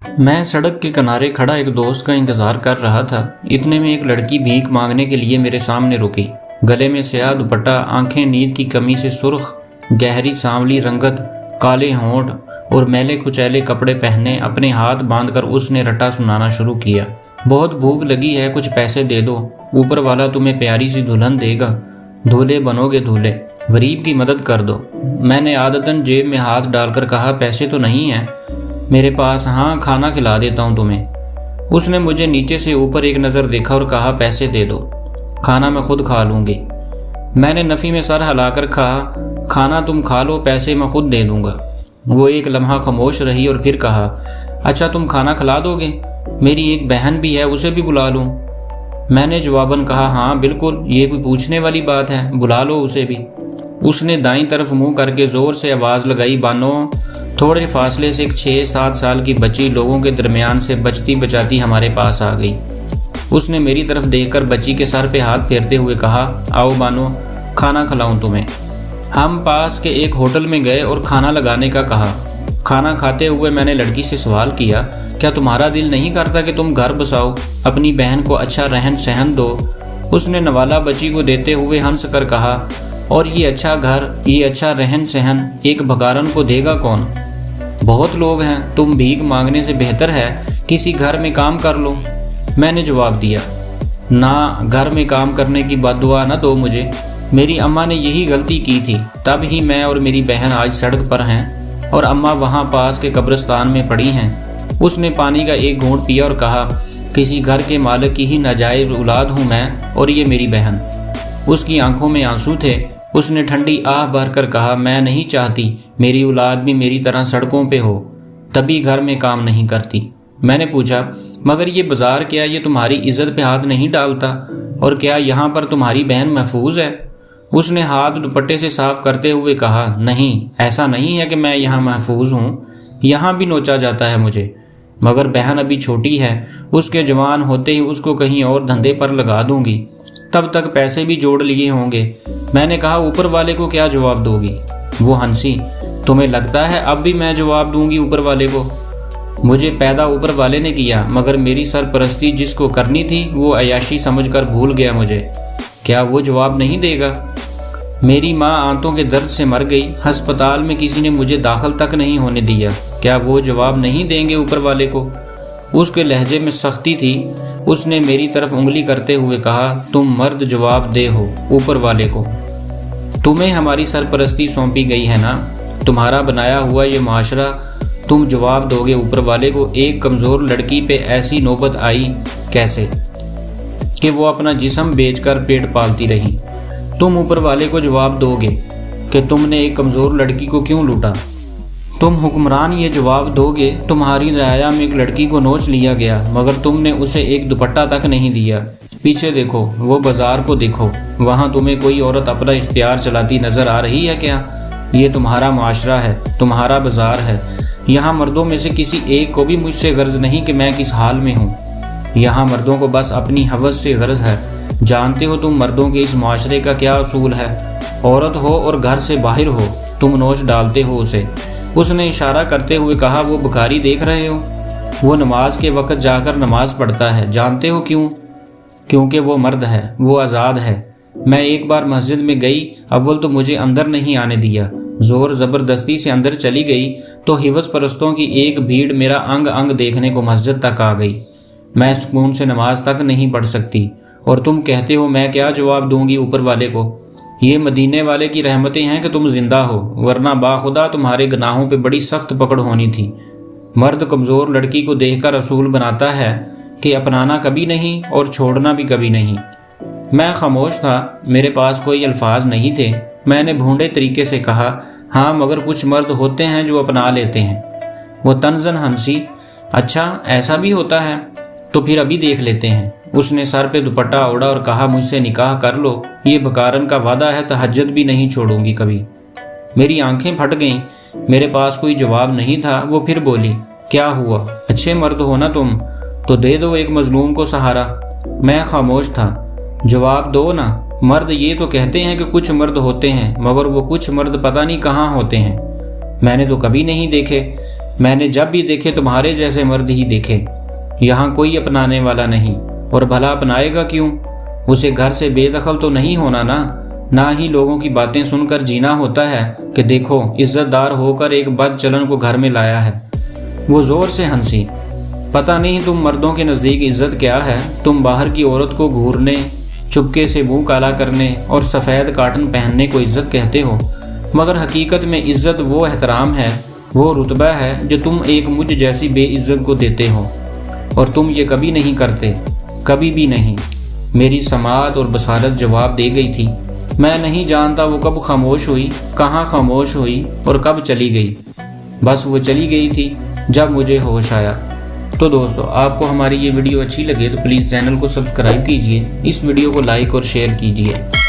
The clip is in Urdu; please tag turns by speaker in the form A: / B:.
A: میں سڑک کے کنارے کھڑا ایک دوست کا انتظار کر رہا تھا۔ اتنے میں ایک لڑکی بھیک مانگنے کے لیے میرے سامنے رکی۔ گلے میں سیاہ دوپٹہ، آنکھیں نیند کی کمی سے سرخ، گہری سانولی رنگت، کالے ہونٹ اور میلے کچیلے کپڑے پہنے اپنے ہاتھ باندھ کر اس نے رٹا سنانا شروع کیا۔ بہت بھوک لگی ہے، کچھ پیسے دے دو، اوپر والا تمہیں پیاری سی دلہن دے گا، دولہے بنو گے دولہے، غریب کی مدد کر دو۔ میں نے عادتاً جیب میں ہاتھ ڈال کر کہا پیسے تو نہیں ہیں میرے پاس، ہاں کھانا کھلا دیتا ہوں تمہیں۔ اس نے مجھے نیچے سے اوپر ایک نظر دیکھا اور کہا پیسے دے دو، کھانا میں خود کھا لوں گی۔ میں نے نفی میں سر ہلا کر کہا کھانا تم کھا لو، پیسے میں خود دے دوں گا۔ وہ ایک لمحہ خاموش رہی اور پھر کہا اچھا تم کھانا کھلا دو گے؟ میری ایک بہن بھی ہے، اسے بھی بلا لوں؟ میں نے جواباً کہا ہاں بالکل، یہ کوئی پوچھنے والی بات ہے، بلا لو اسے بھی۔ اس نے دائیں طرف منہ کر کے زور سے آواز لگائی بانو۔ تھوڑے فاصلے سے ایک 6-7 سال کی بچی لوگوں کے درمیان سے بچتی بچاتی ہمارے پاس آ گئی۔ اس نے میری طرف دیکھ کر بچی کے سر پہ ہاتھ پھیرتے ہوئے کہا آؤ بانو، کھانا کھلاؤں تمہیں۔ ہم پاس کے ایک ہوٹل میں گئے اور کھانا لگانے کا کہا۔ کھانا کھاتے ہوئے میں نے لڑکی سے سوال کیا کیا تمہارا دل نہیں کرتا کہ تم گھر بساؤ، اپنی بہن کو اچھا رہن سہن دو؟ اس نے نوالا بچی کو دیتے ہوئے ہنس کر کہا اور یہ اچھا گھر، یہ اچھا رہن سہن ایک بھگارن کو دے گا کون؟ بہت لوگ ہیں، تم بھیک مانگنے سے بہتر ہے کسی گھر میں کام کر لو۔ میں نے جواب دیا نہ، گھر میں کام کرنے کی بد دعا نہ دو مجھے، میری اماں نے یہی غلطی کی تھی، تب ہی میں اور میری بہن آج سڑک پر ہیں اور اماں وہاں پاس کے قبرستان میں پڑی ہیں۔ اس نے پانی کا ایک گھونٹ پیا اور کہا کسی گھر کے مالک کی ہی ناجائز اولاد ہوں میں اور یہ میری بہن۔ اس کی آنکھوں میں آنسو تھے۔ اس نے ٹھنڈی آہ بھر کر کہا میں نہیں چاہتی میری اولاد بھی میری طرح سڑکوں پہ ہو، تبھی گھر میں کام نہیں کرتی۔ میں نے پوچھا مگر یہ بازار کیا یہ تمہاری عزت پہ ہاتھ نہیں ڈالتا، اور کیا یہاں پر تمہاری بہن محفوظ ہے؟ اس نے ہاتھ دوپٹے سے صاف کرتے ہوئے کہا نہیں، ایسا نہیں ہے کہ میں یہاں محفوظ ہوں، یہاں بھی نوچا جاتا ہے مجھے، مگر بہن ابھی چھوٹی ہے، اس کے جوان ہوتے ہی اس کو کہیں اور دھندے پر لگا دوں گی، تب تک پیسے بھی جوڑ لیے ہوں گے۔ میں نے کہا اوپر والے کو کیا جواب دو گی؟ وہ ہنسی، تمہیں لگتا ہے اب بھی میں جواب دوں گی اوپر والے کو؟ مجھے پیدا اوپر والے نے کیا، مگر میری سرپرستی جس کو کرنی تھی وہ عیاشی سمجھ کر بھول گیا مجھے، کیا وہ جواب نہیں دے گا؟ میری ماں آنتوں کے درد سے مر گئی، ہسپتال میں کسی نے مجھے داخل تک نہیں ہونے دیا، کیا وہ جواب نہیں دیں گے اوپر والے کو؟ اس کے لہجے میں سختی تھی۔ اس نے میری طرف انگلی کرتے ہوئے کہا تم مرد جواب دہ ہو اوپر والے کو، تمہیں ہماری سرپرستی سونپی گئی ہے نا، تمہارا بنایا ہوا یہ معاشرہ، تم جواب دو گے اوپر والے کو؟ ایک کمزور لڑکی پہ ایسی نوبت آئی کیسے کہ وہ اپنا جسم بیچ کر پیٹ پالتی رہی؟ تم اوپر والے کو جواب دو گے کہ تم نے ایک کمزور لڑکی کو کیوں لوٹا؟ تم حکمران یہ جواب دو گے تمہاری رعایا میں ایک لڑکی کو نوچ لیا گیا، مگر تم نے اسے ایک دوپٹہ تک نہیں دیا۔ پیچھے دیکھو، وہ بازار کو دیکھو، وہاں تمہیں کوئی عورت اپنا اختیار چلاتی نظر آ رہی ہے کیا؟ یہ تمہارا معاشرہ ہے، تمہارا بازار ہے، یہاں مردوں میں سے کسی ایک کو بھی مجھ سے غرض نہیں کہ میں کس حال میں ہوں، یہاں مردوں کو بس اپنی ہوس سے غرض ہے۔ جانتے ہو تم مردوں کے اس معاشرے کا کیا اصول ہے؟ عورت ہو اور گھر سے باہر ہو تم نوچ ڈالتے ہو اسے۔ اس نے اشارہ کرتے ہوئے کہا وہ بھکاری دیکھ رہے ہو، وہ نماز کے وقت جا کر نماز پڑھتا ہے، جانتے ہو کیوں؟ کیونکہ وہ مرد ہے، وہ آزاد ہے۔ میں ایک بار مسجد میں گئی، اول تو مجھے اندر نہیں آنے دیا، زور زبردستی سے اندر چلی گئی تو حوث پرستوں کی ایک بھیڑ میرا انگ انگ دیکھنے کو مسجد تک آ گئی۔ میں سکون سے نماز تک نہیں پڑھ سکتی، اور تم کہتے ہو میں کیا جواب دوں گی اوپر والے کو؟ یہ مدینے والے کی رحمتیں ہیں کہ تم زندہ ہو، ورنہ باخدا تمہارے گناہوں پہ بڑی سخت پکڑ ہونی تھی۔ مرد کمزور لڑکی کو دیکھ کر اصول بناتا ہے کہ اپنانا کبھی نہیں اور چھوڑنا بھی کبھی نہیں۔ میں خاموش تھا، میرے پاس کوئی الفاظ نہیں تھے۔ میں نے بھونڈے طریقے سے کہا ہاں مگر کچھ مرد ہوتے ہیں جو اپنا لیتے ہیں۔ وہ طنزاً ہنسی، اچھا ایسا بھی ہوتا ہے؟ تو پھر ابھی دیکھ لیتے ہیں۔ اس نے سر پہ دوپٹہ اوڑھا اور کہا مجھ سے نکاح کر لو، یہ بکارن کا وعدہ ہے، تہجد بھی نہیں چھوڑوں گی کبھی۔ میری آنکھیں پھٹ گئیں، میرے پاس کوئی جواب نہیں تھا۔ وہ پھر بولی کیا ہوا، اچھے مرد ہو نا تم، تو دے دو ایک مظلوم کو سہارا۔ میں خاموش تھا، جواب دو نا، مرد یہ تو کہتے ہیں کہ کچھ مرد ہوتے ہیں، مگر وہ کچھ مرد پتہ نہیں کہاں ہوتے ہیں، میں نے تو کبھی نہیں دیکھے۔ میں نے جب بھی دیکھے تمہارے جیسے مرد ہی دیکھے، یہاں کوئی اپنانے والا نہیں، اور بھلا اپنائے گا کیوں؟ اسے گھر سے بے دخل تو نہیں ہونا نا، نہ ہی لوگوں کی باتیں سن کر جینا ہوتا ہے کہ دیکھو عزت دار ہو کر ایک بد چلن کو گھر میں لایا ہے۔ وہ زور سے ہنسی۔ پتہ نہیں تم مردوں کے نزدیک عزت کیا ہے؟ تم باہر کی عورت کو گھورنے، چپکے سے منہ کالا کرنے اور سفید کاٹن پہننے کو عزت کہتے ہو، مگر حقیقت میں عزت وہ احترام ہے، وہ رتبہ ہے جو تم ایک مجھ جیسی بے عزت کو دیتے ہو، اور تم یہ کبھی نہیں کرتے، کبھی بھی نہیں۔ میری سماعت اور بصارت جواب دے گئی تھی۔ میں نہیں جانتا وہ کب خاموش ہوئی، کہاں خاموش ہوئی اور کب چلی گئی۔ بس وہ چلی گئی تھی جب مجھے ہوش آیا۔ تو دوستو، آپ کو ہماری یہ ویڈیو اچھی لگے تو پلیز چینل کو سبسکرائب کیجئے، اس ویڈیو کو لائک اور شیئر کیجئے۔